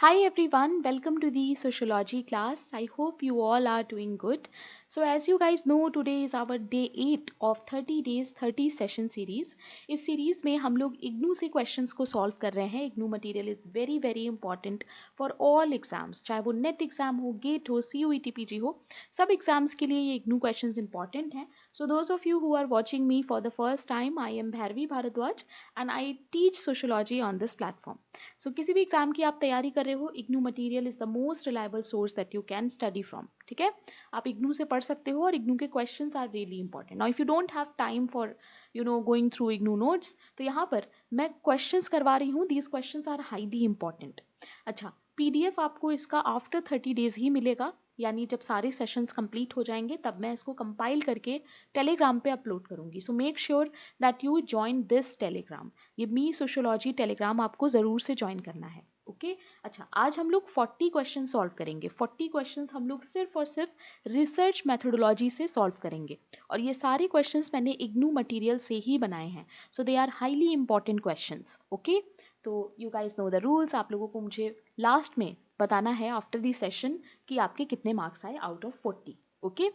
Hi everyone, welcome to the sociology class. I hope you all are doing good. So as you guys know, today is our day 8 of 30 days 30 session series. इस series में हम लोग इग्नू से questions को solve कर रहे हैं. IGNOU material is very very important for all exams, चाहे वो नेट एग्जाम हो, गेट हो, CUET PG हो, सब एग्जाम्स के लिए ये इग्नू क्वेश्चंस इंपॉर्टेंट हैं. So those of you who are watching me for the first time, I am Bharvi Bharadwaj and I teach sociology on this platform. सो किसी भी एग्जाम की आप तैयारी कर रहे हो, IGNOU material is the most reliable source that you can study from. ठीक है, आप इग्नू से पढ़ सकते हो और इग्नू के questions are really important. Now if you don't have time for going through IGNOU notes, तो यहाँ पर मैं क्वेश्चंस करवा रही हूँ. These questions are highly important. अच्छा, PDF आपको इसका आफ्टर 30 डेज ही मिलेगा, यानी जब सारे सेशंस कंप्लीट हो जाएंगे तब मैं इसको कंपाइल करके टेलीग्राम पे अपलोड करूंगी. सो make sure that you join this Telegram. ये मी सोशियोलॉजी टेलीग्राम आपको ज़रूर से ज्वाइन करना है. ओके अच्छा, आज हम लोग 40 क्वेश्चन सॉल्व करेंगे. 40 क्वेश्चंस हम लोग सिर्फ और सिर्फ रिसर्च मेथोडोलॉजी से सॉल्व करेंगे और ये सारे क्वेश्चंस मैंने इग्नू मटेरियल से ही बनाए हैं. So they are highly important questions. Okay, तो you guys know the rules. आप लोगों को मुझे लास्ट में बताना है आफ्टर दी सेशन कि आपके कितने मार्क्स आए out of 40. Okay,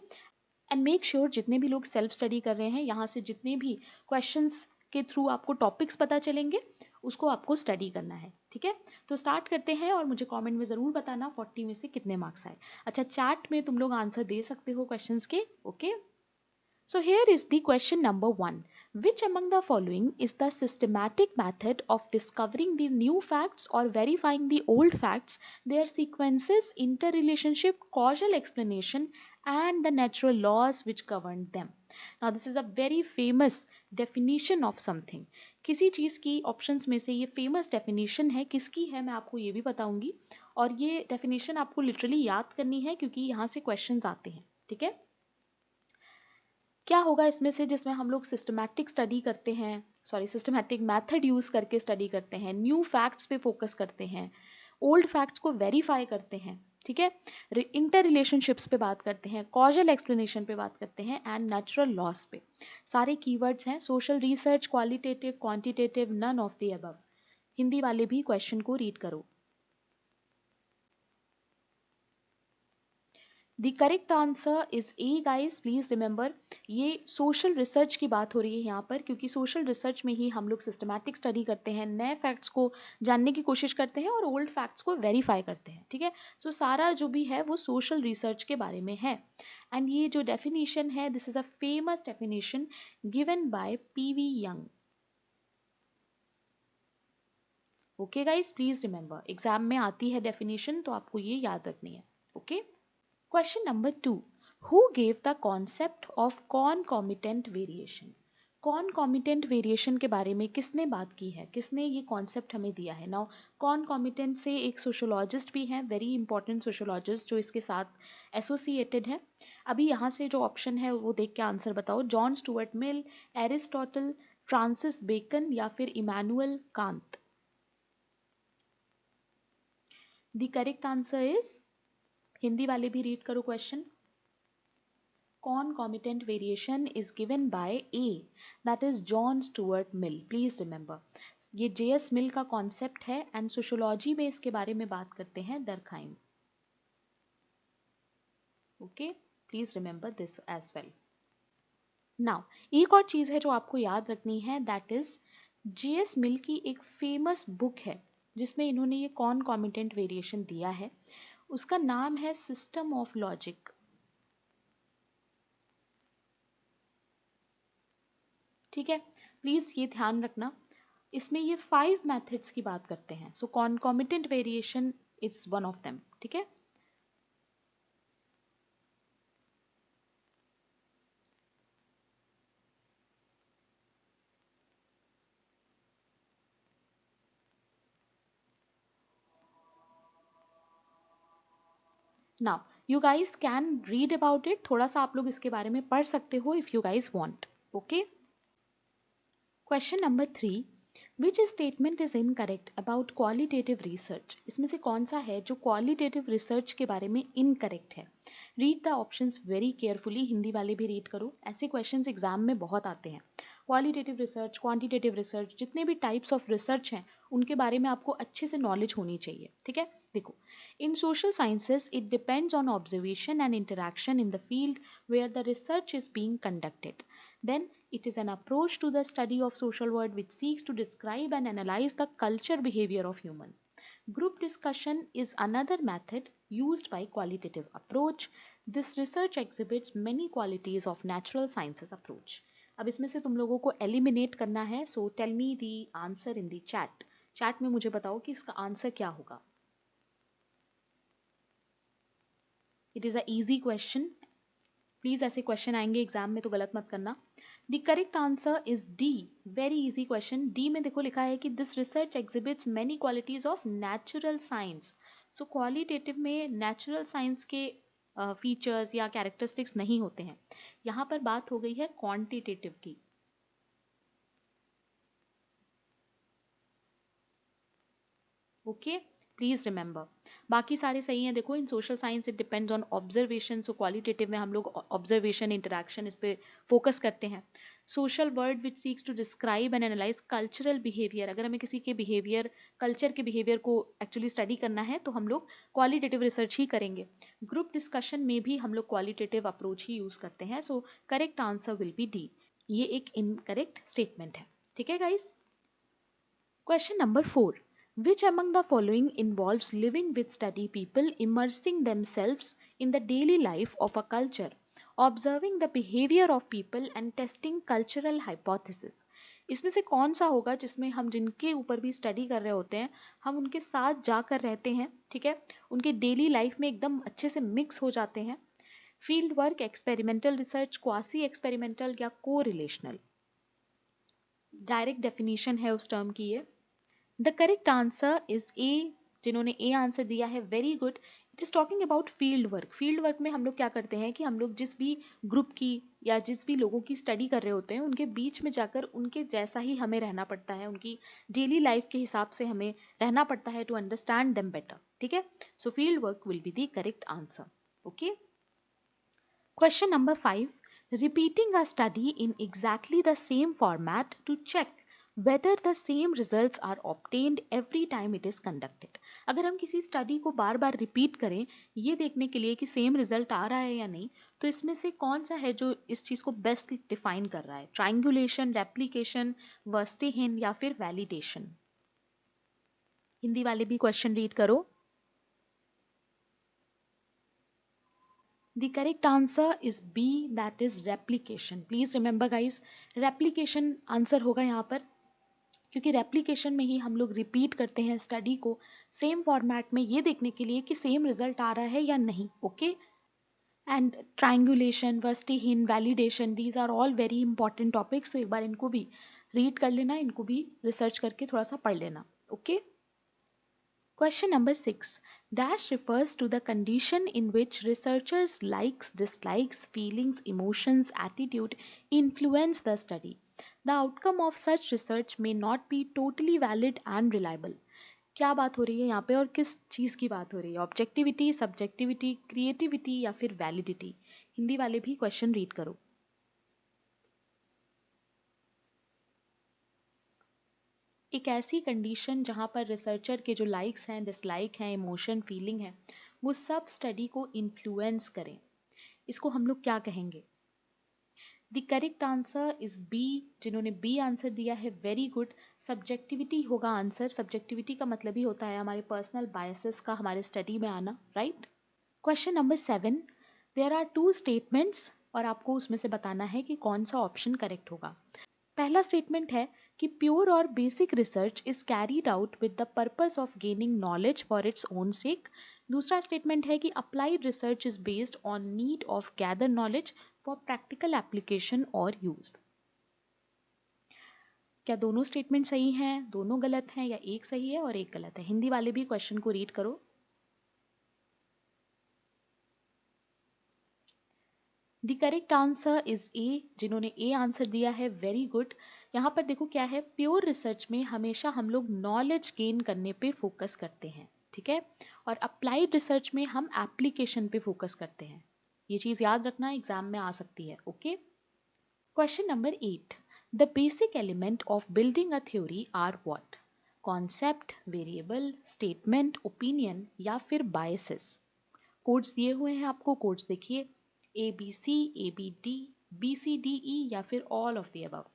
and make sure जितने भी लोग सेल्फ स्टडी कर रहे हैं, यहाँ से जितने भी क्वेश्चंस के थ्रू आपको टॉपिक्स पता चलेंगे उसको आपको स्टडी करना है. ठीक है, तो स्टार्ट करते हैं और मुझे कमेंट में ज़रूर बताना 40 में से कितने मार्क्स आए. अच्छा, चैट में तुम लोग आंसर दे सकते हो क्वेश्चंस के. Okay, so here is the question number 1. Which among the following is the systematic method of discovering the new facts or verifying the old facts, their sequences, interrelationship, causal explanation and the natural laws which govern them? Now this is a very famous definition of something. किसी चीज़ की options में से ये famous definition है, किसकी है मैं आपको ये भी बताऊंगी. और ये डेफिनेशन आपको लिटरली याद करनी है क्योंकि यहाँ से क्वेश्चंस आते हैं. ठीक है, क्या होगा इसमें से जिसमें हम लोग सिस्टमैटिक स्टडी करते हैं, सॉरी सिस्टमैटिक मेथड यूज करके स्टडी करते हैं, न्यू फैक्ट्स पे फोकस करते हैं, ओल्ड फैक्ट्स को वेरीफाई करते हैं. ठीक है, इंटर रिलेशनशिप्स पे बात करते हैं, कॉजल एक्सप्लेनेशन पे बात करते हैं एंड नेचुरल लॉस पे. सारे कीवर्ड्स हैं. Social research, qualitative, quantitative, none of the above. Hindi वाले भी क्वेश्चन को रीड करो. The correct answer is A guys. Please remember, ये सोशल रिसर्च की बात हो रही है यहाँ पर, क्योंकि सोशल रिसर्च में ही हम लोग सिस्टमैटिक स्टडी करते हैं, नए फैक्ट्स को जानने की कोशिश करते हैं और ओल्ड फैक्ट्स को वेरीफाई करते हैं. ठीक है, सो सारा जो भी है वो सोशल रिसर्च के बारे में है. एंड ये जो डेफिनेशन है, this is a famous definition given by PV young. Okay guys, please remember, exam में आती है डेफिनेशन तो आपको ये याद रखनी है. Okay, Question number 2. Who gave the concept of concomitant variation? Concomitant variation के बारे में किसने बात की है, किसने ये कॉन्सेप्ट हमें दिया है? नाउ concomitant से एक सोशोलॉजिस्ट भी हैं, वेरी इंपॉर्टेंट सोशोलॉजिस्ट, जो इसके साथ एसोसिएटेड है. अभी यहाँ से जो ऑप्शन है वो देख के आंसर बताओ. John Stuart Mill, Aristotle, Francis Bacon या फिर Immanuel Kant. The correct answer is, Hindi वाले भी रीड करो question. Concomitant variation is given by A, that is John Stuart Mill. Please remember, ये JS मिल का कॉन्सेप्ट है एंड सोशोलॉजी में इसके बारे में बात करते हैं Durkheim. Okay, please remember this as well. Now एक और चीज है जो आपको याद रखनी है, दैट इज JS मिल की एक फेमस बुक है जिसमें इन्होंने ये कॉन्कॉमिटेंट वेरिएशन दिया है. उसका नाम है सिस्टम ऑफ लॉजिक. ठीक है, प्लीज ये ध्यान रखना, इसमें ये 5 मेथड्स की बात करते हैं. So concomitant variation is one of them. ठीक है, now you guys can read about it. थोड़ा सा आप लोग इसके बारे में पढ़ सकते हो if you guys want. Okay, question number 3. Which statement is incorrect about qualitative research? इसमें से कौन सा है जो क्वालिटेटिव रिसर्च के बारे में इनकरेक्ट है? Read the options very carefully. Hindi वाले भी रीड करो, ऐसे क्वेश्चंस एग्जाम में बहुत आते हैं. क्वालिटेटिव रिसर्च, क्वांटिटेटिव रिसर्च, जितने भी टाइप्स ऑफ रिसर्च हैं उनके बारे में आपको अच्छे से नॉलेज होनी चाहिए. ठीक है, देखो, in social sciences it depends on observation and interaction in the field where the research is being conducted. Then it is an approach to the study of social world which seeks to describe and analyze the culture behavior of human. Group discussion is another method used by qualitative approach. This research exhibits many qualities of natural sciences approach. अब इसमें से तुम लोगों को eliminate करना है, so tell me the answer in the chat. Chat में मुझे बताओ कि इसका आंसर क्या होगा. It is a easy question. Please ऐसे क्वेश्चन आएंगे एग्जाम में तो गलत मत करना. The correct answer is D. Very easy question. D में देखो लिखा है कि this research exhibits many qualities of natural science. So qualitative में नेचुरल साइंस के फीचर्स या कैरेक्टरिस्टिक्स नहीं होते हैं. यहाँ पर बात हो गई है क्वांटिटेटिव की. Okay, please remember. बाकी सारे सही हैं. देखो, in social science it depends on observation. So qualitative में हम लोग ऑब्जर्वेशन इंटरेक्शन इस पे फोकस करते हैं. Social word which seeks to describe and analyse cultural behaviour. अगर हमें किसी के बिहेवियर, कल्चर के बिहेवियर को एक्चुअली स्टडी करना है तो हम लोग क्वालिटेटिव रिसर्च ही करेंगे. ग्रुप डिस्कशन में भी हम लोग क्वालिटेटिव अप्रोच ही यूज करते हैं. So correct answer will B D. ये एक इनकरेक्ट स्टेटमेंट है. ठीक है guys. Question number 4. Which among the following involves living with study people immersing themselves in the daily life of a culture, observing the behavior of people and testing cultural hypothesis? इसमें से कौन सा होगा जिसमें हम जिनके ऊपर भी स्टडी कर रहे होते हैं हम उनके साथ जाकर रहते हैं, ठीक है, उनके डेली लाइफ में एकदम अच्छे से मिक्स हो जाते हैं. Field work, experimental research, quasi experimental या को रिलेशनल. डायरेक्ट डेफिनेशन है उस टर्म की ये. द करेक्ट आंसर इज ए. जिन्होंने ए आंसर दिया है, very good. It is talking about field work. Field work में हम लोग क्या करते हैं कि हम लोग जिस भी ग्रुप की या जिस भी लोगों की स्टडी कर रहे होते हैं उनके बीच में जाकर उनके जैसा ही हमें रहना पड़ता है. उनकी डेली लाइफ के हिसाब से हमें रहना पड़ता है टू अंडरस्टैंड देम बेटर. ठीक है. सो field work will be the correct answer. Okay. Question number 5. Repeating a study in exactly the same format to check whether the same results are obtained every time it is conducted. अगर हम किसी study को बार बार repeat करें ये देखने के लिए कि सेम रिजल्ट आ रहा है या नहीं, तो इसमें से कौन सा है जो इस चीज़ को बेस्ट डिफाइन कर रहा है? ट्रायंगुलेशन, रेप्लिकेशन, वर्स्टेहिन या फिर वैलिडेशन? हिंदी वाले भी क्वेश्चन रीड करो. The correct answer is B, that is replication. Please remember guys, replication answer होगा यहाँ पर, क्योंकि रेप्लिकेशन में ही हम लोग रिपीट करते हैं स्टडी को सेम फॉर्मेट में ये देखने के लिए कि सेम रिजल्ट आ रहा है या नहीं. Okay. And triangulation, verstehen, validation, these are all very important topics. तो एक बार इनको भी रीड कर लेना, इनको भी रिसर्च करके थोड़ा सा पढ़ लेना. Okay. Question number 6. Dash refers to the condition in which researchers' likes, dislikes, feelings, emotions, attitude influence the study. The outcome of such research may not be totally valid and reliable. क्या बात हो रही है यहाँ पे और किस चीज़ की बात हो रही है? ऑब्जेक्टिविटी, सब्जेक्टिविटी, क्रिएटिविटी या फिर वैलिडिटी? हिंदी वाले भी क्वेश्चन रीड करो. एक ऐसी कंडीशन जहाँ पर रिसर्चर के जो लाइक्स हैं, डिसलाइक हैं, इमोशन, फीलिंग है, वो सब स्टडी को इन्फ्लुएंस करें. इसको हम लोग क्या कहेंगे? The correct answer is B. जिन्होंने बी आंसर दिया है, वेरी गुड. सब्जेक्टिविटी होगा आंसर. सब्जेक्टिविटी का मतलब ही होता है हमारे पर्सनल बायसेस का हमारे स्टडी में आना, right. Question number 7. There are 2 statements और आपको उसमें से बताना है कि कौन सा ऑप्शन करेक्ट होगा. पहला स्टेटमेंट है कि प्योर और basic research is carried out with the purpose of gaining knowledge for its own सेक. दूसरा स्टेटमेंट है कि applied research is based on need of gather knowledge for practical application और use. क्या दोनों स्टेटमेंट सही हैं, दोनों गलत हैं, या एक सही है और एक गलत है? हिंदी वाले भी क्वेश्चन को रीड करो. द करेक्ट आंसर इज ए. जिन्होंने ए आंसर दिया है, वेरी गुड. यहाँ पर देखो क्या है, प्योर रिसर्च में हमेशा हम लोग नॉलेज गेन करने पे फोकस करते हैं, ठीक है, और अप्लाइड रिसर्च में हम एप्लीकेशन पे फोकस करते हैं. ये चीज़ याद रखना, एग्जाम में आ सकती है. Okay. Question number 8. The basic element of building a theory are what? Concept, variable, statement, opinion या फिर बायसेस। कोड्स दिए हुए हैं आपको, कोड्स देखिए, ABC, ABD, BCDE या फिर ऑल ऑफ द अबव।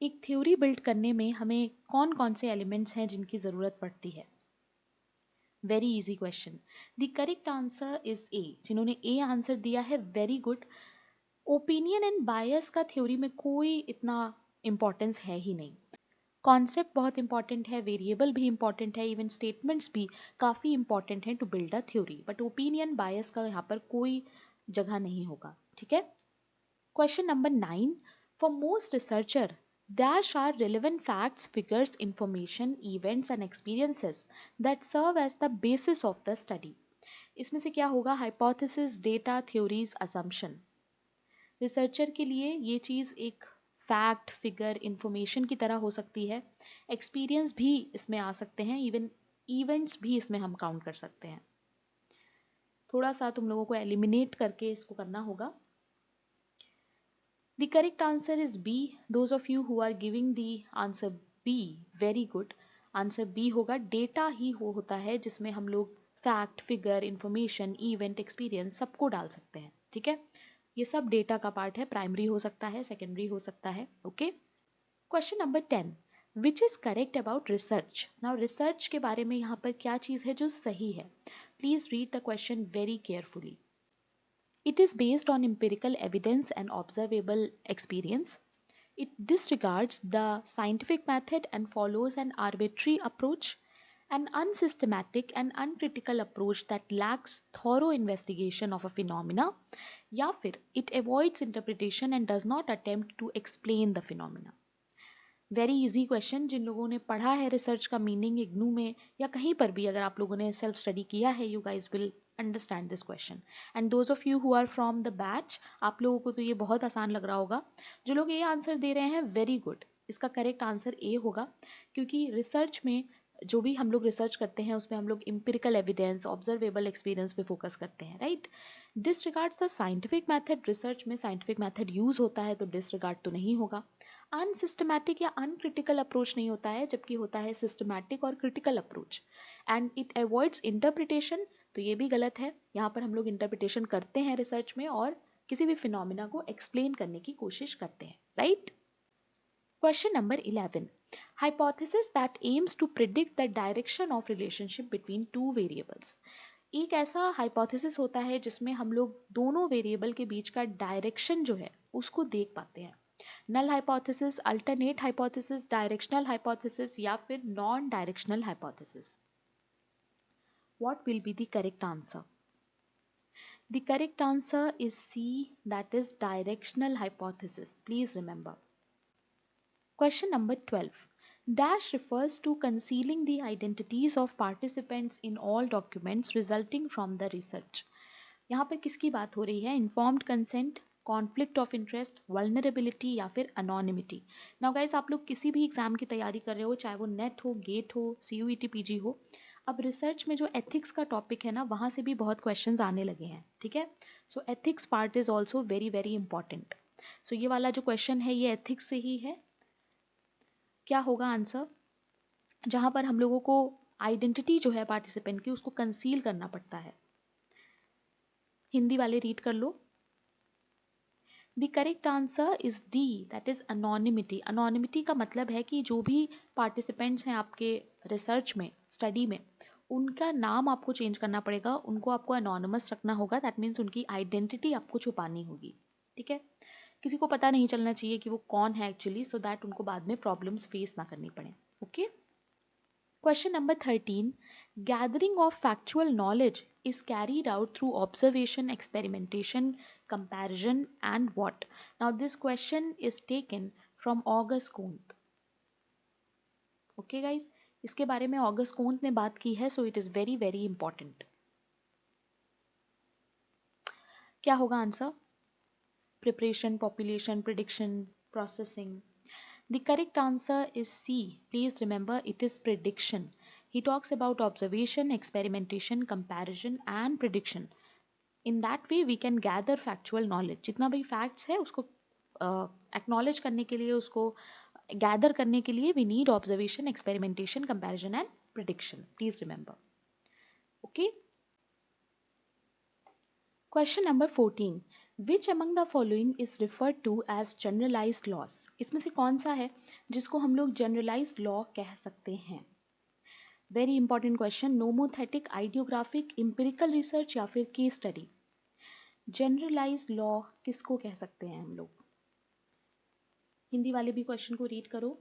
एक थ्योरी बिल्ड करने में हमें कौन कौन से एलिमेंट्स हैं जिनकी ज़रूरत पड़ती है? Very easy question. The correct answer is ए। जिन्होंने ए आंसर दिया है, वेरी गुड। ओपिनियन एंड बायस का थ्योरी में कोई इतना इम्पोर्टेंस है ही नहीं। कॉन्सेप्ट बहुत इंपॉर्टेंट है, वेरिएबल भी इंपॉर्टेंट है, इवन स्टेटमेंट्स भी काफ़ी इंपॉर्टेंट हैं to build a theory, but opinion bias का यहाँ पर कोई जगह नहीं होगा। ठीक है। Question number 9, for most researcher dash are relevant facts, figures, information, events and experiences that serve as the basis of the study। इसमें से क्या होगा? hypothesis, data, theories, assumption। Researcher के लिए ये चीज़ एक फैक्ट, फिगर, इंफॉर्मेशन की तरह हो सकती है, एक्सपीरियंस भी इसमें आ सकते हैं, इवन इवेंट्स भी इसमें हम काउंट कर सकते हैं। थोड़ा सा तुम लोगों को एलिमिनेट करके इसको करना होगा। The correct answer is B. Those of you who are giving the answer B, very good. Answer B होगा। डेटा ही होता है जिसमें हम लोग fact, figure, information, event, experience सबको डाल सकते हैं। ठीक है, ये सब डेटा का पार्ट है, प्राइमरी हो सकता है, सेकेंडरी हो सकता है। Okay. Question number 10, which is correct about research. Now research के बारे में यहाँ पर क्या चीज़ है जो सही है? Please read the question very carefully. It is based on empirical evidence and observable experience. It disregards the scientific method and follows an arbitrary approach, an unsystematic and uncritical approach that lacks thorough investigation of a phenomena, या फिर it avoids interpretation and does not attempt to explain the phenomena। Very easy question. जिन लोगों ने पढ़ा है research का meaning IGNOU में या कहीं पर भी, अगर आप लोगों ने सेल्फ स्टडी किया है, you guys will understand this question. And those of you who are from the batch, आप लोगों को तो ये बहुत आसान लग रहा होगा। जो लोग ये आंसर दे रहे हैं, वेरी गुड। इसका करेक्ट आंसर ए होगा, क्योंकि रिसर्च में जो भी हम लोग रिसर्च करते हैं उसमें हम लोग इम्पिरिकल एविडेंस, ऑब्जर्वेबल एक्सपीरियंस पे फोकस करते हैं, right. डिसरिगार्ड्स the scientific method, research में साइंटिफिक मेथड यूज होता है तो डिसरिगार्ड तो नहीं होगा। अनसिस्टमैटिक या अनक्रिटिकल अप्रोच नहीं होता है, जबकि होता है सिस्टमैटिक और critical approach. And it avoids interpretation, तो ये भी गलत है। यहाँ पर हम लोग इंटरप्रिटेशन करते हैं रिसर्च में और किसी भी फिनोमिना को एक्सप्लेन करने की कोशिश करते हैं, right. Question number 11, hypothesis that aims to predict the direction of relationship between two variables. एक ऐसा हाइपोथेसिस होता है जिसमें हम लोग दोनों वेरिएबल के बीच का डायरेक्शन जो है उसको देख पाते हैं। Null hypothesis, alternate hypothesis, directional hypothesis या फिर non directional hypothesis. What will be the correct answer? The correct answer is C, that is directional hypothesis. Please remember. Question number 12. Dash refers to concealing the identities of participants in all documents resulting from the research. यहाँ पर किसकी बात हो रही है? Informed consent, conflict of interest, vulnerability या फिर anonymity. Now guys, आप लोग किसी भी एग्जाम की तैयारी कर रहे हो, चाहे वो नेट हो, गेट हो, CUET PG हो, अब रिसर्च में जो एथिक्स का टॉपिक है ना, वहाँ से भी बहुत क्वेश्चंस आने लगे हैं। ठीक है, so ethics part is also very very important. So ये वाला जो क्वेश्चन है ये एथिक्स से ही है। क्या होगा आंसर? जहाँ पर हम लोगों को आइडेंटिटी जो है पार्टिसिपेंट की उसको कंसील करना पड़ता है। हिंदी वाले रीड कर लो। The correct answer is D, that is anonymity. Anonymity का मतलब है कि जो भी पार्टिसिपेंट्स हैं आपके रिसर्च में, स्टडी में, उनका नाम आपको चेंज करना पड़ेगा, उनको आपको अनोनिमस रखना होगा। दैट मीन्स उनकी आइडेंटिटी आपको छुपानी होगी। ठीक है, किसी को पता नहीं चलना चाहिए कि वो कौन है एक्चुअली, सो दैट उनको बाद में प्रॉब्लम्स फेस ना करनी पड़े। Okay. Question number 13. Gathering of factual knowledge is carried out through observation, experimentation, comparison and what? Now this question is taken from August Comte. Okay guys, इसके बारे में August Comte ने बात की है, so it is very very important. क्या होगा answer? Preparation, population, prediction, processing. The correct answer is C. Please remember, it is prediction. He talks about observation, experimentation, comparison and prediction. In that way we can gather factual knowledge. जितना भी facts है उसको acknowledge करने के लिए, उसको gather करने के लिए we need observation, experimentation, comparison and prediction. Please remember. Okay. Question number 14. Which among the following is referred to as generalised laws. इसमें से कौन सा है जिसको हम लोग जनरलाइज्ड लॉ कह सकते हैं? Very important question. Nomothetic, idiographic, empirical research या फिर केस स्टडी. जनरलाइज्ड लॉ किसको कह सकते हैं हम लोग? हिंदी वाले भी क्वेश्चन को रीड करो.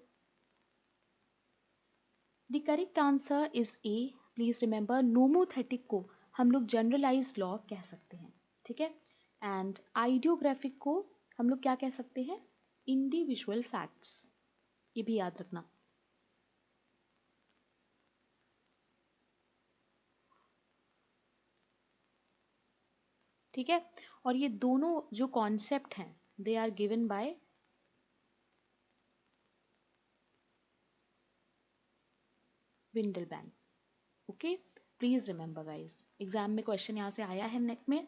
The correct answer is A. Please remember, nomothetic को हम लोग जनरलाइज्ड लॉ कह सकते हैं. ठीक है. एंड आइडियोग्राफिक को हम लोग क्या कह सकते हैं? Individual facts. ये भी याद रखना. ठीक है. और ये दोनों जो कॉन्सेप्ट हैं they are given by Windelband. Okay. Please remember guys, exam में क्वेश्चन यहाँ से आया है नेट में,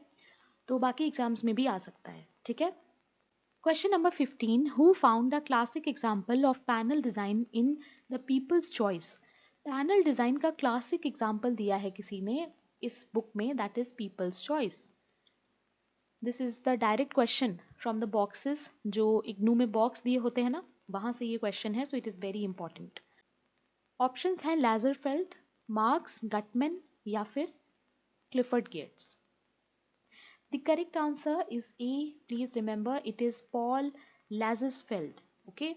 तो बाकी एग्जाम्स में भी आ सकता है. ठीक है. Question number 15. Who found the classic example of panel design in the people's choice. Panel design का क्लासिक एग्जाम्पल दिया है किसी ने इस बुक में, that is people's choice. This is the direct question from the boxes जो इग्नू में box दिए होते हैं ना, वहां से ये क्वेश्चन है. So it is very important. Options हैं लैजरफेल्ड, मार्क्स, गटमैन या फिर Clifford Geertz. The correct answer is A. Please remember it is Paul Lazarsfeld. Okay.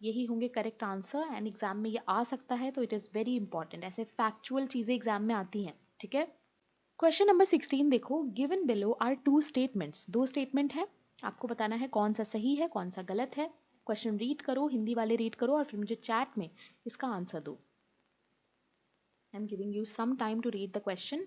यही होंगे करेक्ट आंसर एंड एग्जाम में ये आ सकता है, तो इट इज़ वेरी इंपॉर्टेंट. ऐसे फैक्चुअल चीज़ें एग्जाम में आती हैं. ठीक है. क्वेश्चन नंबर 16 देखो. Given below are two statements. दो स्टेटमेंट है, आपको बताना है कौन सा सही है कौन सा गलत है. क्वेश्चन रीड करो, हिंदी वाले रीड करो और फिर मुझे चैट में इसका आंसर दो. I am giving you some time to read the question.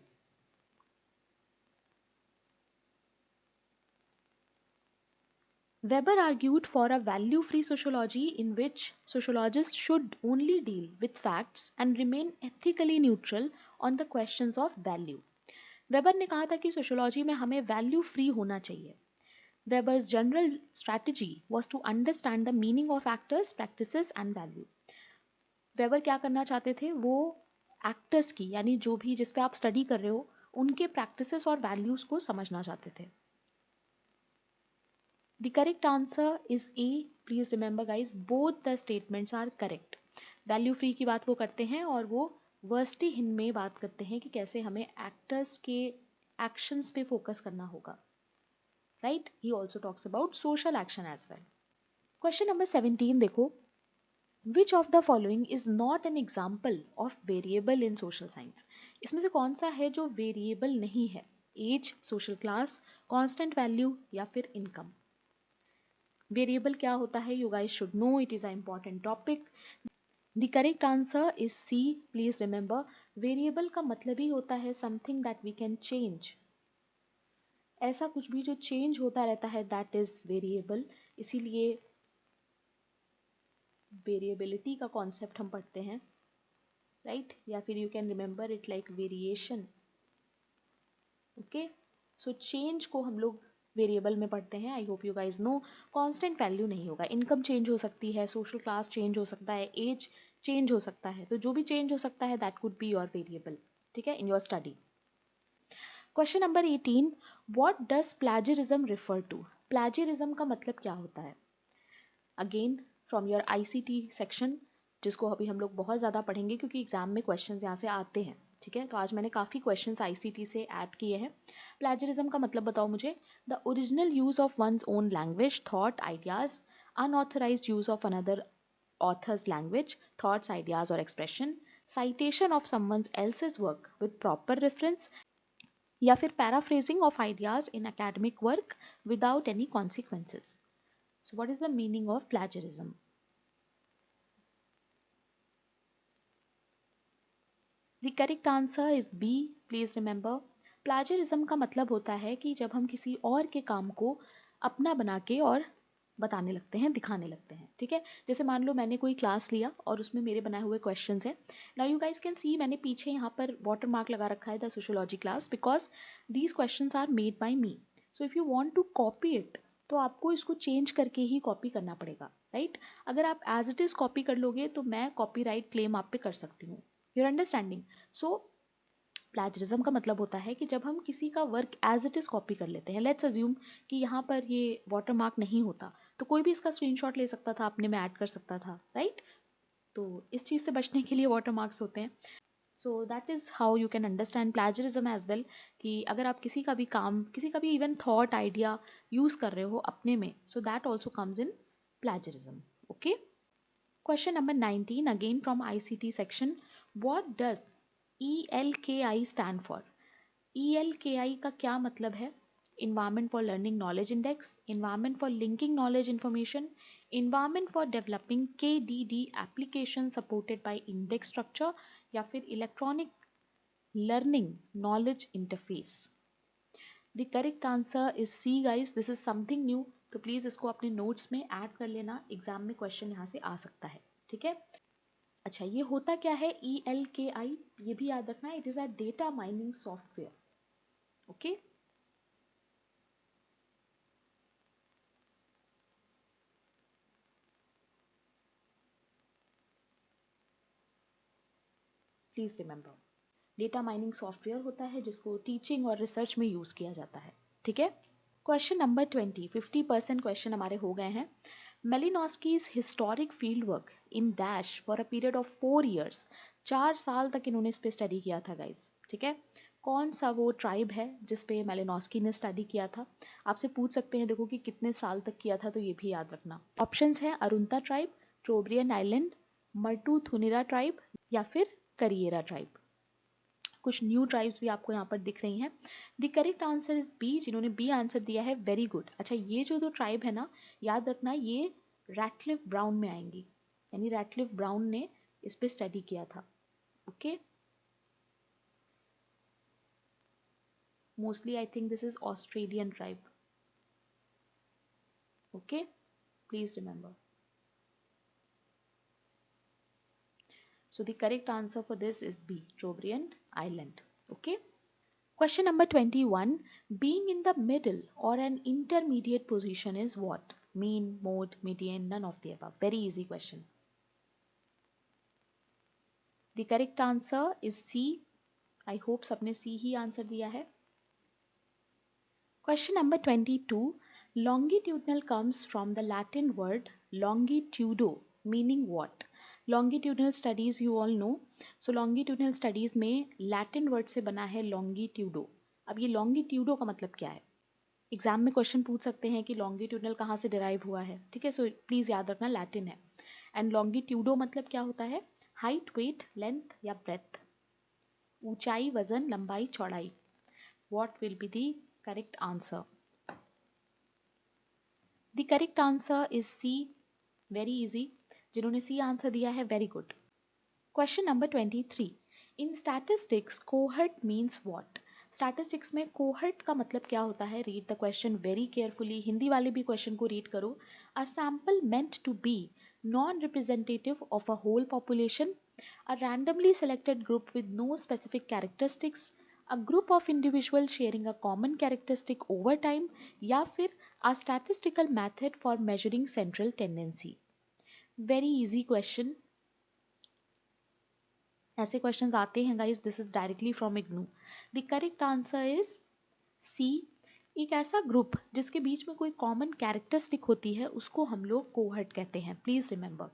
Weber argued for a value-free sociology in which sociologists should only deal with facts and remain ethically neutral on the questions of value. Weber ने कहा था कि sociology में हमें value free होना चाहिए. Weber's general strategy was to understand the meaning of actors, practices and value. Weber क्या करना चाहते थे? वो एक्टर्स की, यानी जो भी जिस पे आप स्टडी कर रहे हो, उनके प्रैक्टिसेस और वैल्यूज को समझना चाहते थे. The correct answer is A. Please remember guys, both the statements are correct. Value free की बात वो करते हैं और वो वर्स्टी हिन में बात करते हैं कि कैसे हमें एक्टर्स के एक्शंस पे फोकस करना होगा. Right. He also talks about social action as well. Question number 17 देखो. Which of the following is not an example of variable in social science. इसमें से कौन सा है जो वेरिएबल नहीं है? Age, social class, constant value या फिर इनकम. वेरिएबल क्या होता है? You guys should know, it is a important topic. The correct answer is C. Please remember, variable का मतलब ही होता है something that we can change. ऐसा कुछ भी जो चेंज होता रहता है दैट इज वेरिएबल. इसीलिए वेरिएबिलिटी का कॉन्सेप्ट हम पढ़ते हैं. राइट. या फिर you can remember it like variation. Okay. So change को हम लोग वेरिएबल में पढ़ते हैं. I hope you guys know. Constant value नहीं होगा. इनकम चेंज हो सकती है, सोशल क्लास चेंज हो सकता है, एज चेंज हो सकता है. तो जो भी चेंज हो सकता है that could be your variable. ठीक है, in your study. Question number 18. What does plagiarism refer to. Plagiarism का मतलब क्या होता है? Again from your ICT section, जिसको अभी हम लोग बहुत ज़्यादा पढ़ेंगे क्योंकि एग्जाम में क्वेश्चंस यहाँ से आते हैं. ठीक है. तो आज मैंने काफ़ी क्वेश्चंस आईसीटी से ऐड किए हैं. प्लेजरिज्म का मतलब बताओ मुझे. The original use of one's own language, thought, ideas, unauthorized use of another author's language, thoughts, ideas और expression, citation of someone else's work with proper reference, या फिर paraphrasing of ideas in academic work without any consequences. So what is the meaning of plagiarism? The correct answer is B. Please remember, plagiarism का मतलब होता है कि जब हम किसी और के काम को अपना बना के और बताने लगते हैं, दिखाने लगते हैं. ठीक है. जैसे मान लो मैंने कोई क्लास लिया और उसमें मेरे बनाए हुए क्वेश्चंस हैं. Now you guys can see, मैंने पीछे यहाँ पर वाटर मार्क लगा रखा है the sociology class, because these questions are made by me. So if you want to copy it, तो आपको इसको चेंज करके ही कॉपी करना पड़ेगा, राइट। अगर आप एज इट इज कॉपी कर लोगे तो मैं कॉपीराइट क्लेम आप पे कर सकती हूँ। Your understanding. सो प्लैजरिज्म का मतलब होता है कि जब हम किसी का work as it is copy कर लेते हैं। लेट्स अज्यूम कि यहाँ पर ये वाटरमार्क नहीं होता तो कोई भी इसका स्क्रीनशॉट ले सकता था, अपने में ऐड कर सकता था, राइट। तो इस चीज़ से बचने के लिए वाटरमार्क्स होते हैं। So that is how you can understand plagiarism as well, कि अगर आप किसी का भी काम, किसी का भी इवन थॉट आइडिया यूज़ कर रहे हो अपने में, so that also comes in plagiarism. Okay. Question number 19 again from ICT section. What does ELKI stand for? ELKI का क्या मतलब है? Environment for Learning Knowledge Index, Environment for Linking Knowledge Information, Environment for Developing KDD Application Supported by Index Structure, या फिर Electronic Learning Knowledge Interface. The correct answer is C guys. This is something new. तो please इसको अपने notes में add कर लेना, exam में question यहाँ से आ सकता है, ठीक है। अच्छा, ये होता क्या है ELKI? ये भी याद रखना, it is a data mining software. Okay. Please remember, data mining software होता है जिसको टीचिंग और रिसर्च में यूज़ किया जाता है, ठीक है। क्वेश्चन नंबर 20, 50% क्वेश्चन हमारे हो गए हैं। Malinowski's historic field work in dash for a period of 4 years, 4 साल तक इन्होंने इस पे स्टडी किया था गाइज, ठीक है। कौन सा वो ट्राइब है जिस पे मेलिनोस्की ने स्टडी किया था? आपसे पूछ सकते हैं, देखो कि कितने साल तक किया था, तो ये भी याद रखना। ऑप्शंस हैं Arunta tribe, Trobriand island, Martu Thunira tribe, या फिर करिएरा ट्राइब। कुछ न्यू ट्राइब्स भी आपको यहाँ पर दिख रही हैं। The correct answer is B. जिन्होंने बी आंसर दिया है, वेरी गुड। अच्छा, ये जो दो ट्राइब है ना, याद रखना ये रैटक्लिफ ब्राउन में आएंगी, यानी रैटक्लिफ ब्राउन ने इस पे स्टडी किया था। Okay, mostly I think this is Australian tribe. Okay, please remember. So the correct answer for this is B, Trobriand Island. Okay. Question number 21. Being in the middle or an intermediate position is what? Mean, mode, median, none of the above. Very easy question. The correct answer is C. I hope सबने C ही answer दिया है। Question number 22. Longitudinal comes from the Latin word longitudo, meaning what? Longitudinal studies you all know. So longitudinal studies में Latin word से बना है longitudo. अब ये longitudo का मतलब क्या है? एग्जाम में क्वेश्चन पूछ सकते हैं कि लॉन्गिट्यूडनल कहाँ से डिराइव हुआ है, ठीक है। सो प्लीज याद रखना लैटिन है। एंड लॉन्गिट्यूडो मतलब क्या होता है? हाइट, वेट, लेंथ या ब्रेथ, ऊंचाई, वजन, लंबाई, चौड़ाई। What will be the correct answer? The correct answer is C. Very easy. जिन्होंने सी आंसर दिया है, very good. Question number 23. In statistics cohort means what? Statistics में कोहर्ट का मतलब क्या होता है? Read the question very carefully. Hindi वाले भी क्वेश्चन को रीड करो। A sample meant to be non representative of a whole population, a randomly selected group with no specific characteristics, a group of individual sharing a common characteristic over time, या फिर a statistical method for measuring central tendency. Very easy question. ऐसे questions आते हैं guys, this is directly from IGNOU. The correct answer is C. एक ऐसा group जिसके बीच में कोई कॉमन कैरेक्टरिस्टिक होती है उसको हम लोग कोहर्ट कहते हैं। Please remember.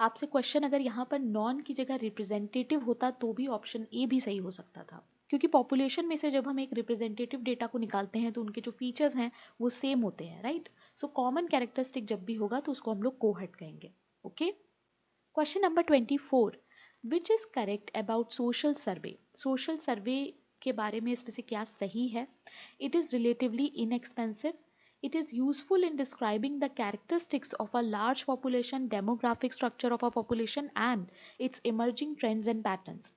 आपसे क्वेश्चन अगर यहाँ पर नॉन की जगह रिप्रेजेंटेटिव होता तो भी ऑप्शन ए भी सही हो सकता था, क्योंकि पॉपुलेशन में से जब हम एक रिप्रेजेंटेटिव डेटा को निकालते हैं तो उनके जो फीचर्स हैं वो सेम होते हैं, राइट। सो कॉमन कैरेक्टरिस्टिक जब भी होगा तो उसको हम लोग कोहर्ट कहेंगे। Okay. Question number 24. Which is correct about social survey? Social survey के बारे में इसमें से क्या सही है? It is relatively inexpensive, it is useful in describing the characteristics of a large population, demographic structure of a population, and its emerging trends and patterns.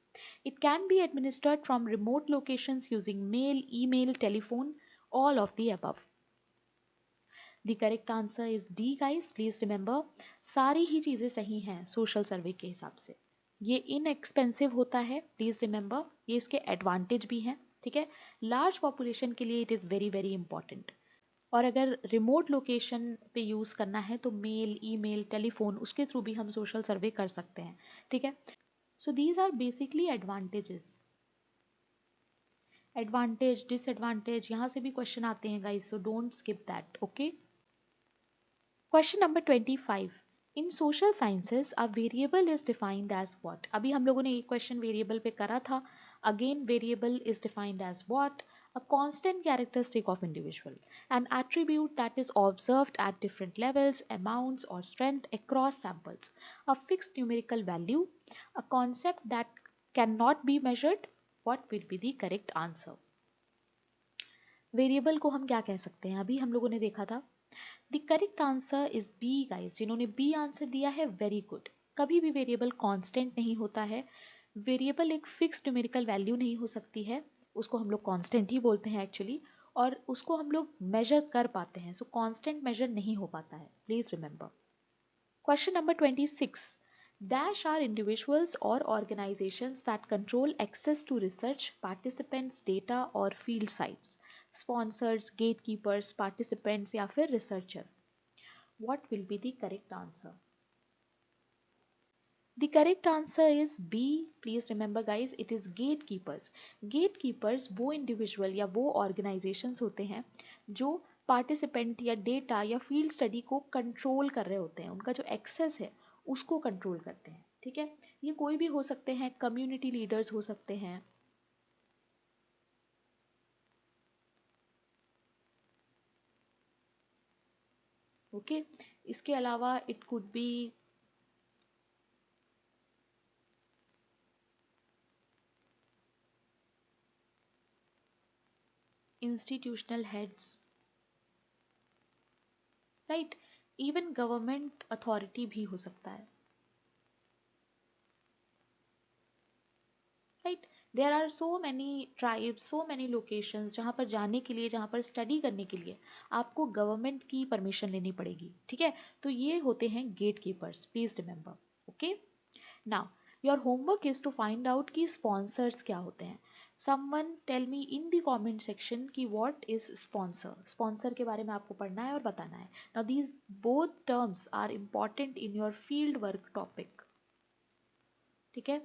It can be administered from remote locations using mail, email, telephone, all of the above. The correct answer is D guys. Please remember, सारी ही चीज़ें सही हैं social survey के हिसाब से। ये inexpensive होता है, प्लीज रिमेंबर। ये इसके एडवांटेज भी हैं, ठीक है। लार्ज पॉपुलेशन के लिए it is very very important. और अगर रिमोट लोकेशन पे यूज़ करना है तो मेल, ईमेल, टेलीफोन, उसके थ्रू भी हम सोशल सर्वे कर सकते हैं, ठीक है। So these are basically advantages. Advantage, disadvantage, यहाँ से भी क्वेश्चन आते हैं guys, so don't skip that, okay. Question number 25, in social sciences a variable is defined as what. अभी हम लोगों ने एक क्वेश्चन वेरिएबल पे करा था। Again variable is defined as what, a constant characteristic of individual, an attribute that is observed at different levels, amounts or strength across samples, a fixed numerical value, a concept that cannot be measured. What will be the correct answer? Variable को हम क्या कह सकते हैं, अभी हम लोगों ने देखा था। The correct answer is B guys. जिन्होंने बी आंसर दिया है, वेरी गुड। कभी भी वेरिएबल कांस्टेंट नहीं होता है। वेरिएबल एक फिक्स्ड न्यूमेरिकल वैल्यू नहीं हो सकती है, उसको हम लोग कांस्टेंट ही बोलते हैं एक्चुअली, और उसको हम लोग मेजर कर पाते हैं, सो कांस्टेंट मेजर नहीं हो पाता है, please remember. Question number 26, dash are individuals or organizations that control access to research, participants, data or field sites, sponsors, gatekeepers, participants या फिर researcher. What will be the correct answer? The correct answer is B. Please remember guys, it is gatekeepers. Gatekeepers वो individual या वो organizations होते हैं जो participant या data या फील्ड स्टडी को कंट्रोल कर रहे होते हैं, उनका जो एक्सेस है उसको कंट्रोल करते हैं, ठीक है। ये कोई भी हो सकते हैं, कम्युनिटी लीडर्स हो सकते हैं, ओके। इसके अलावा it could be institutional heads, right. Even government authority भी हो सकता है, right. There are so many tribes, so many locations जहाँ पर जाने के लिए, जहाँ पर स्टडी करने के लिए आपको गवर्नमेंट की परमिशन लेनी पड़ेगी, ठीक है। तो ये होते हैं gatekeepers, please remember, okay. Now your homework is to find out कि स्पॉन्सर्स क्या होते हैं। Someone tell me in the comment section कि व्हाट इज स्पॉन्सर। स्पॉन्सर के बारे में आपको पढ़ना है और बताना है। Now these both terms are important in your field work topic, ठीक है।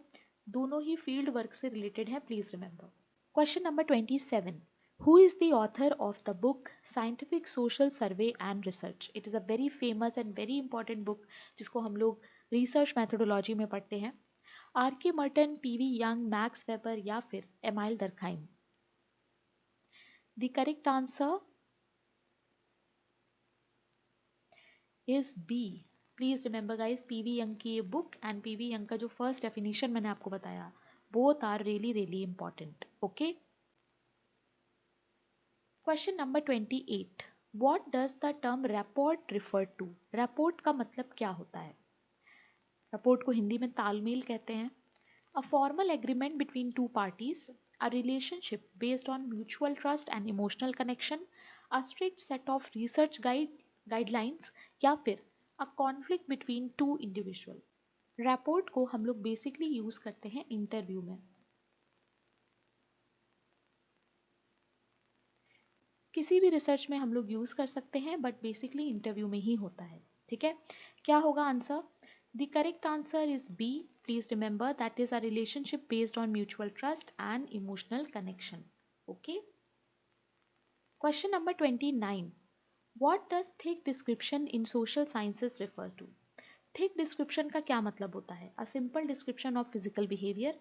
दोनों ही फील्ड वर्क से रिलेटेड है, please remember. Question number 27, who is the author of the book scientific social survey and research. It is a very famous and very important book जिसको हम लोग research methodology में पढ़ते हैं। R K Merton, P V Young, Max Weber या फिर Emile Durkheim. The correct answer is B. Please remember guys, PV Young की ये बुक एंड पीवी यंग का जो फर्स्ट डेफिनेशन मैंने आपको बताया, both are really really important, okay. Question number 28, what does the term rapport refer to. Rapport का मतलब क्या होता है। रैपोर्ट को हिंदी में तालमेल कहते हैं। A formal agreement between two parties, a relationship based on mutual trust and emotional connection, a strict set of research guidelines या फिर a conflict between two individual. Rapport को हम लोग बेसिकली यूज करते हैं इंटरव्यू में। किसी भी रिसर्च में हम लोग यूज कर सकते हैं, बट बेसिकली इंटरव्यू में ही होता है, ठीक है। क्या होगा answer. The correct answer is B. Please remember that is a relationship based on mutual trust and emotional connection, okay. Question number 29, what does thick description in social sciences refer to. Thick description का क्या मतलब होता है। A simple description of physical behaviour,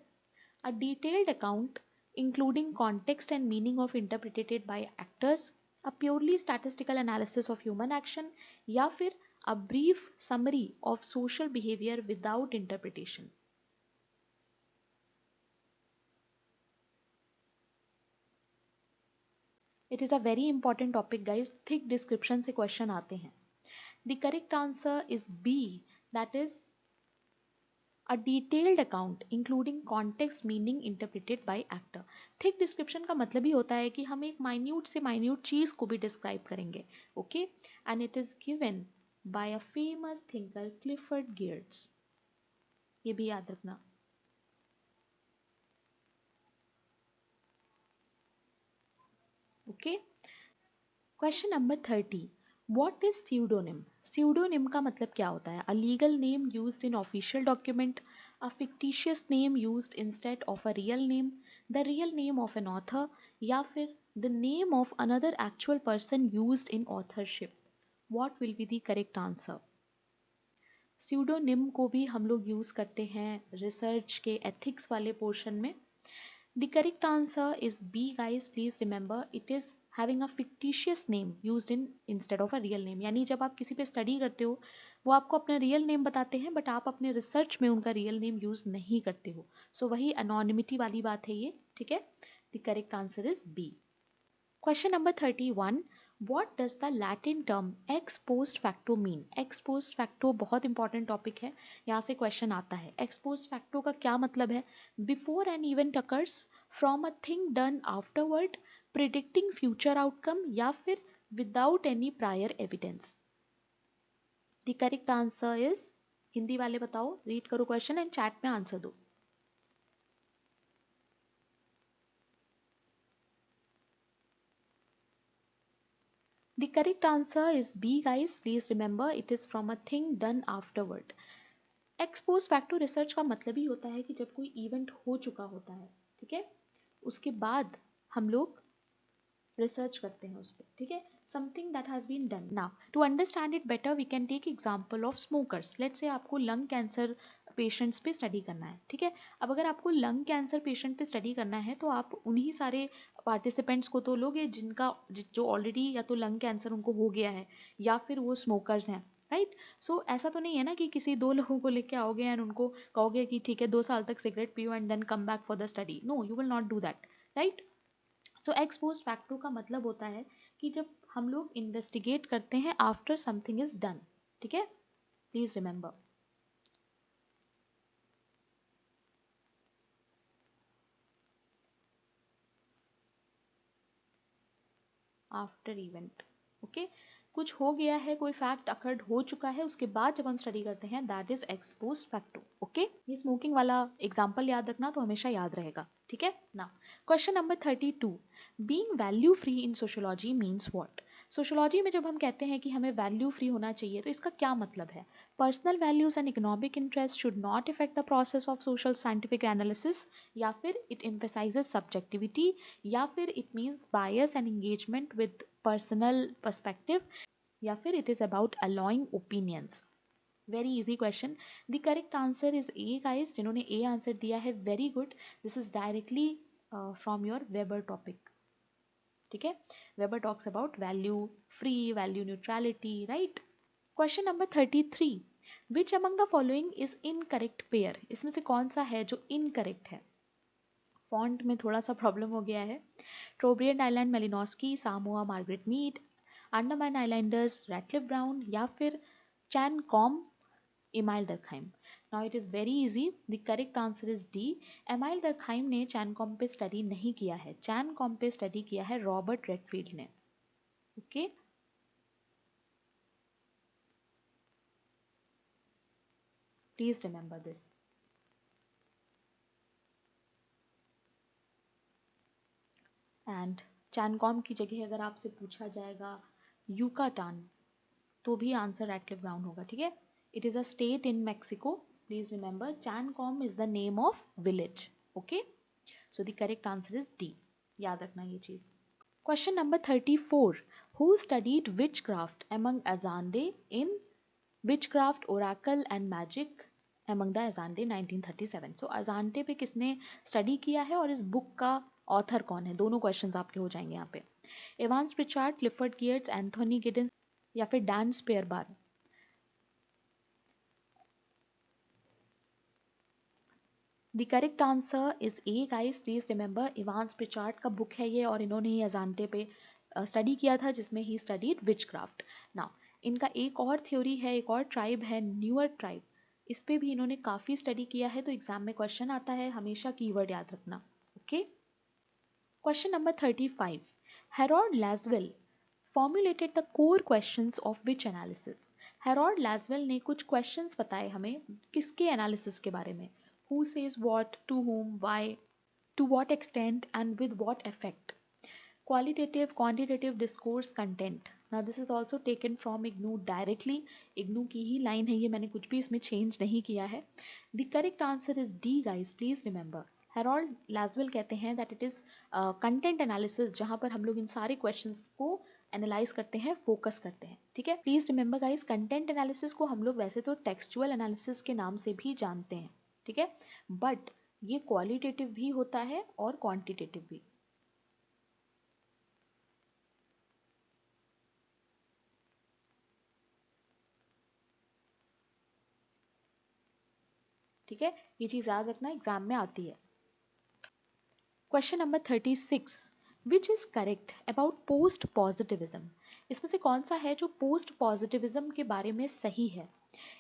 a detailed account including context and meaning of interpreted by actors, a purely statistical analysis of human action या फिर a brief summary of social behavior without interpretation. It is a very important topic guys, thick description से question आते हैं। The correct answer is B, that is a detailed account including context meaning interpreted by actor. Thick description का मतलब ही होता है कि हम एक माइन्यूट से माइन्यूट चीज को भी डिस्क्राइब करेंगे, okay. And it is given by a famous thinker Clifford Geertz, ये भी याद रखना, okay. Question number 30, what is pseudonym? Pseudonym का मतलब क्या होता है? A legal name used in official document, a fictitious name used instead of a real name, the real name of an author, या फिर the name of another actual person used in authorship. What will be the correct answer? Pseudonym को भी हम लोग use करते हैं research के ethics वाले पोर्शन में। The correct answer is B, guys. Please remember it is having a fictitious name used in instead of a real name. यानी जब आप किसी पे स्टडी करते हो वो आपको अपना रियल नेम बताते हैं बट आप अपने रिसर्च में उनका रियल नेम यूज नहीं करते हो। सो वही अनोनिमिटी वाली बात है ये, ठीक है। The correct answer is B. Question number 31, what does the Latin term ex post facto mean? Ex post facto बहुत इंपॉर्टेंट टॉपिक है, यहाँ से क्वेश्चन आता है। एक्स पोस्ट फैक्टो का क्या मतलब है? Before an event occurs, from a thing done afterward, predicting future outcome, या फिर without any prior evidence. The correct answer is, Hindi वाले बताओ, रीड करो क्वेश्चन एंड चैट में आंसर दो। The correct answer is B, guys. Please remember it is from a thing done afterward. X post facto research का मतलब ही होता है कि जब कोई इवेंट हो चुका होता है, ठीक है, उसके बाद हम लोग रिसर्च करते हैं उस पर, ठीक है, something that has been done. Now to understand it better we can take example of smokers. Let's say आपको लंग कैंसर पेशेंट्स पे स्टडी करना है, ठीक है। अब अगर आपको लंग कैंसर पेशेंट पे स्टडी करना है तो आप उन्हीं सारे पार्टिसिपेंट्स को तो लोगे जिनका जो ऑलरेडी या तो लंग कैंसर उनको हो गया है या फिर वो स्मोकर्स हैं, राइट। सो ऐसा तो नहीं है ना कि किसी दो लोगों को लेके आओगे एंड उनको कहोगे कि ठीक है 2 साल तक सिगरेट पियो and then come back for the study. No, you will not do that, right. So ex post facto का मतलब होता है कि जब हम लोग इन्वेस्टिगेट करते हैं आफ्टर समथिंग इज डन, ठीक है, please remember. After event, okay, कुछ हो गया है, कोई फैक्ट अकर्ड हो चुका है, उसके बाद जब हम स्टडी करते हैं that is x post facto, okay. ये स्मोकिंग वाला एग्जांपल याद रखना तो हमेशा याद रहेगा, ठीक है ना। Question number 32, being value free in sociology means what? Sociology में जब हम कहते हैं कि हमें वैल्यू फ्री होना चाहिए तो इसका क्या मतलब है? Personal values and economic interest should not effect the process of social scientific analysis, या फिर इट emphasizes सब्जेक्टिविटी, या फिर it means bias and engagement with personal perspective, या फिर it is about allowing opinions. Very easy question. The correct answer is A, guys. जिन्होंने A answer दिया है very good, this is directly from your weber topic, ठीक है। Weber talks about value free, value neutrality, right. Question number 33, which among the following is incorrect pair? इसमें से कौन सा है जो इनकरेक्ट है? फॉन्ट में थोड़ा सा प्रॉब्लम हो गया है। Trobriand Island Malinowski, Samoa Margaret Mead, Andaman Islanders Radcliffe Brown, या फिर Chan Kom Emile Durkheim. Now it is very easy, the correct answer is D. Emile Durkheim ने चैन कॉम पे स्टडी नहीं किया है, चैन कॉम पे स्टडी किया है रॉबर्ट रेडफील्ड ने, okay. Please remember this. And Chan Kom की जगह अगर आपसे पूछा जाएगा यूकाटान तो भी आंसर रैटक्लिफ ब्राउन होगा, ठीक है। It is a state in Mexico, please remember Chan Kom is the name of village, okay. So the correct answer is D, याद रखना ये चीज़। Question number 34, who studied witchcraft among Azande in witchcraft oracle and magic among the Azande 1937? So Azande पे किसने study किया है और इस बुक का ऑथर कौन है? दोनों क्वेश्चंस आपके हो जाएंगे यहाँ पे। Evans Pritchard, Clifford Geertz, Anthony Giddens, या फिर Dan Sperber. The correct answer is A, guys. Please remember Evans Pritchard का बुक है ये और इन्होंने ही अजानटे पे स्टडी किया था जिसमें he studied which craft. Now इनका एक और थ्योरी है, एक और ट्राइब है न्यूअर ट्राइब, इस पे भी इन्होंने काफ़ी स्टडी किया है, तो एग्जाम में क्वेश्चन आता है, हमेशा कीवर्ड याद रखना, okay. Question number 35, Harold Lasswell formulated the core questions of which analysis? Harold Lasswell ने कुछ क्वेश्चंस बताए हमें किसके एनालिसिस के बारे में? Who says what, to whom, why, to what extent and with what effect? Qualitative, quantitative discourse content. Now this is also taken from IGNOU directly. IGNOU की ही line है ये, मैंने कुछ भी इसमें चेंज नहीं किया है. The correct answer is D guys, please remember. Harold Lasswell कहते हैं that it is content analysis, जहाँ पर हम लोग इन सारे questions को एनालाइज करते हैं, फोकस करते हैं. ठीक है, please remember guys, content analysis को हम लोग वैसे तो टेक्सचुअल एनालिसिस के नाम से भी जानते हैं. ठीक है, बट ये क्वालिटेटिव भी होता है और क्वांटिटेटिव भी. ठीक है, ये चीज याद रखना, एग्जाम में आती है. Question number 36, which is correct about post positivism. इसमें से कौन सा है जो पोस्ट पॉजिटिविज्म के बारे में सही है.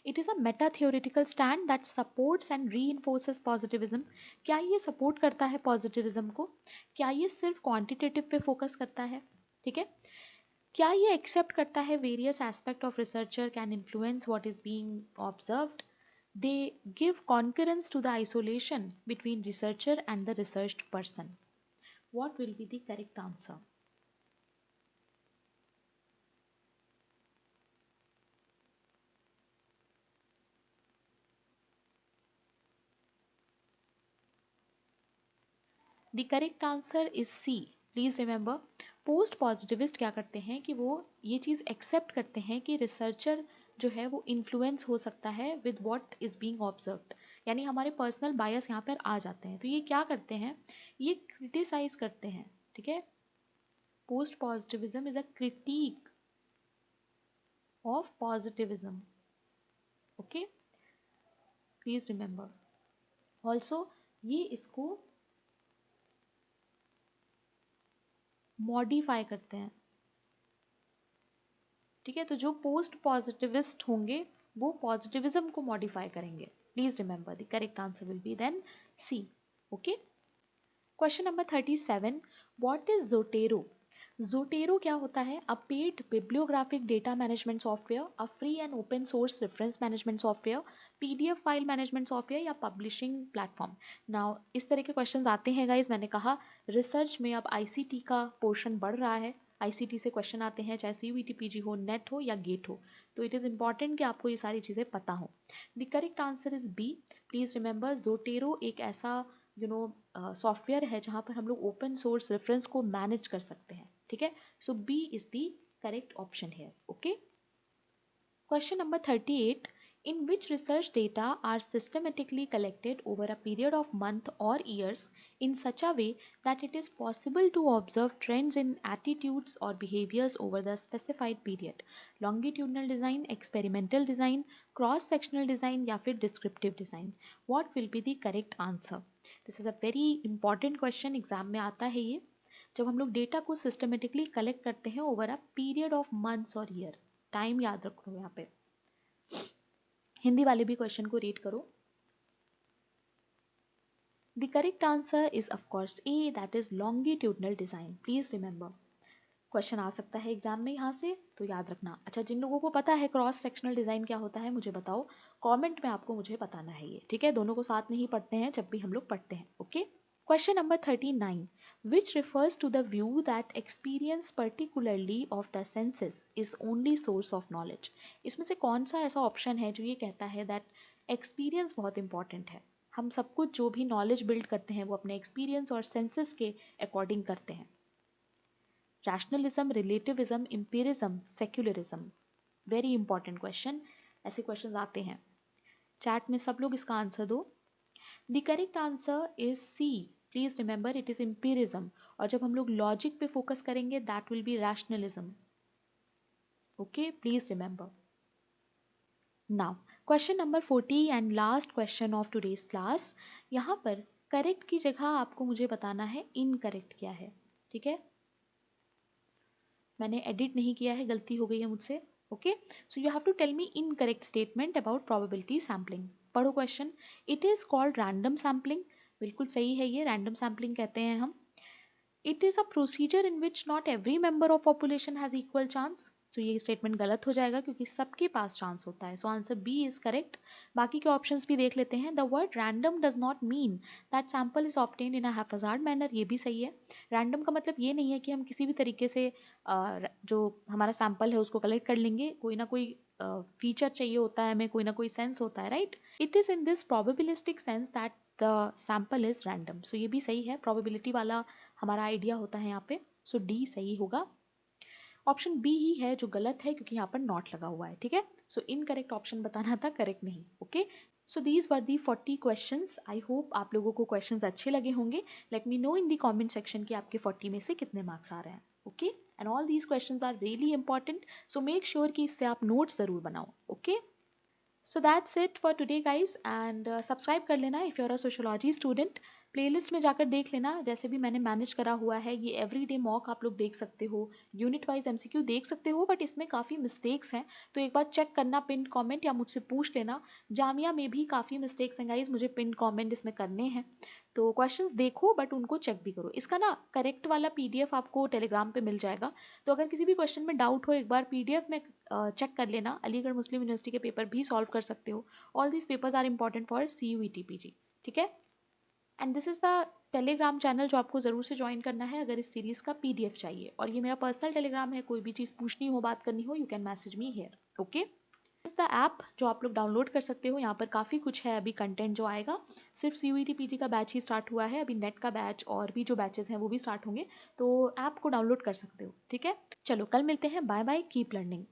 It is a meta theoretical stand that supports and reinforces positivism. क्या ये सपोर्ट करता है पॉजिटिविज्म को. क्या ये सिर्फ क्वांटिटेटिव पे फोकस करता है. ठीक है, क्या ये एक्सेप्ट करता है various aspect of researcher can influence what is being observed. They give concurrence to the isolation between researcher and the researched person. What will be the correct answer? The correct answer is C. Please remember, post positivist क्या करते हैं कि वो ये चीज़ accept करते हैं कि researcher जो है वो इन्फ्लुएंस हो सकता है with what is being observed. यानी हमारे पर्सनल बायस यहाँ पर आ जाते हैं. तो ये क्या करते हैं, ये क्रिटिसाइज करते हैं. ठीक है, post positivism is a critic of positivism. Okay, please remember. Also ये इसको मॉडिफाई करते हैं. ठीक है, तो जो पोस्ट पॉजिटिविस्ट होंगे वो पॉजिटिविज्म को मॉडिफाई करेंगे. Please remember the correct answer will be then C. Okay, question number 37, what is Zotero. Zotero क्या होता है. A paid bibliographic data management software, a free and open source reference management software, PDF file management software या publishing platform. Now इस तरह के questions आते हैं guys. मैंने कहा रिसर्च में अब आईसीटी का पोर्शन बढ़ रहा है. आईसीटी से क्वेश्चन आते हैं, चाहे सीयूईटी पीजी हो, नेट हो या गेट हो. तो इट इज़ इंपॉर्टेंट कि आपको ये सारी चीज़ें पता हो. The correct answer is B. Please remember, Zotero एक ऐसा सॉफ्टवेयर है जहाँ पर हम लोग ओपन सोर्स रेफरेंस को मैनेज कर सकते हैं. ठीक है, so B is the correct option here. Okay, question number 38, in which research data are systematically collected over a period of months or years in such a way that it is possible to observe trends in attitudes or behaviors over the specified period. Longitudinal design, experimental design, cross sectional design या फिर descriptive design. What will be the correct answer? This is a very important question, exam में आता है ये. जब हम लोग data को सिस्टमेटिकली कलेक्ट करते हैं over a period of months और ईयर. टाइम याद रखो यहाँ पे. हिंदी वाले भी क्वेश्चन को रीड करो. The correct answer is of course A, that is longitudinal design. Please remember, question आ सकता है एग्जाम में यहाँ से, तो याद रखना. अच्छा, जिन लोगों को पता है क्रॉस सेक्शनल डिजाइन क्या होता है मुझे बताओ, कमेंट में आपको मुझे बताना है ये. ठीक है, दोनों को साथ में ही पढ़ते हैं जब भी हम लोग पढ़ते हैं. Okay, question number 39, which refers to the view that experience particularly of the senses is only source of knowledge. इसमें से कौन सा ऐसा ऑप्शन है जो ये कहता है that experience बहुत इंपॉर्टेंट है. हम सब कुछ जो भी नॉलेज बिल्ड करते हैं वो अपने एक्सपीरियंस और सेंसेस के अकॉर्डिंग करते हैं. Rationalism, relativism, empiricism, secularism. Very important question. ऐसे क्वेश्चन आते हैं. चैट में सब लोग इसका आंसर दो. The correct answer is C. Please remember, it is empiricism. और जब हम लोग लॉजिक पे फोकस करेंगे that will be rationalism. Okay, please remember. Now question number 40 and last question of today's class. यहाँ पर करेक्ट की जगह आपको मुझे बताना है इनकरेक्ट क्या है. ठीक है, मैंने एडिट नहीं किया है, गलती हो गई है मुझसे. Okay, so you have to tell me incorrect statement about probability sampling. पढ़ो question. It is called random sampling. बिल्कुल सही है, ये रैंडम सैम्पलिंग कहते हैं हम. It is a procedure in which not every member of population has equal chance. So ये statement गलत हो जाएगा क्योंकि सबके पास चांस होता है। So answer B is correct. बाकी के ऑप्शंस भी देख लेते हैं। The word random does not mean that sample is obtained in a haphazard manner, ये भी सही है। रैंडम का मतलब ये नहीं है कि हम किसी भी तरीके से जो हमारा सैंपल है उसको कलेक्ट कर लेंगे। कोई ना कोई फीचर चाहिए होता है हमें, कोई ना कोई सेंस होता है, right. It is in this probabilistic sense that the sample is random. So ये भी सही है, प्रोबेबिलिटी वाला हमारा आइडिया होता है यहाँ पे। सो डी सही होगा। ऑप्शन बी ही है जो गलत है क्योंकि यहाँ पर नॉट लगा हुआ है, ठीक है। सो इनकरेक्ट ऑप्शन बताना था, करेक्ट नहीं। Okay, so these were the 40 questions. I hope आप लोगों को क्वेश्चंस अच्छे लगे होंगे। लेट मी नो इन दी कमेंट सेक्शन कि आपके 40 में से कितने मार्क्स आ रहे हैं। Okay, and all these questions are really important, so make sure कि इससे आप नोट्स जरूर बनाओ। Okay, so that's it for today guys, and subscribe कर लेना if you are a sociology student. Playlist में जाकर देख लेना, जैसे भी मैंने मैनेज करा हुआ है। ये एवरीडे मॉक आप लोग देख सकते हो, यूनिट वाइज एमसीक्यू देख सकते हो, बट इसमें काफ़ी मिस्टेक्स हैं, तो एक बार चेक करना पिन कमेंट, या मुझसे पूछ लेना। जामिया में भी काफ़ी मिस्टेक्स हैं गाइज, मुझे पिन कमेंट इसमें करने हैं, तो क्वेश्चंस देखो बट उनको चेक भी करो। इसका ना करेक्ट वाला पीडीएफ आपको टेलीग्राम पे मिल जाएगा, तो अगर किसी भी क्वेश्चन में डाउट हो एक बार पीडीएफ में चेक कर लेना। अलीगढ़ मुस्लिम यूनिवर्सिटी के पेपर भी सॉल्व कर सकते हो। All these papers are important for CUET PG, ठीक है। And this is the Telegram channel जो आपको ज़रूर से ज्वाइन करना है अगर इस सीरीज़ का PDF चाहिए। और ये मेरा पर्सनल टेलीग्राम है, कोई भी चीज़ पूछनी हो, बात करनी हो, you can message me here. Okay, इस द ऐप जो आप लोग डाउनलोड कर सकते हो। यहाँ पर काफ़ी कुछ है अभी कंटेंट जो आएगा। सिर्फ CUET PG का बैच ही स्टार्ट हुआ है, अभी नेट का बैच और भी जो बैचेस हैं वो भी स्टार्ट होंगे, तो ऐप को डाउनलोड कर सकते हो, ठीक है। चलो कल मिलते हैं, बाय बाय, कीप लर्निंग।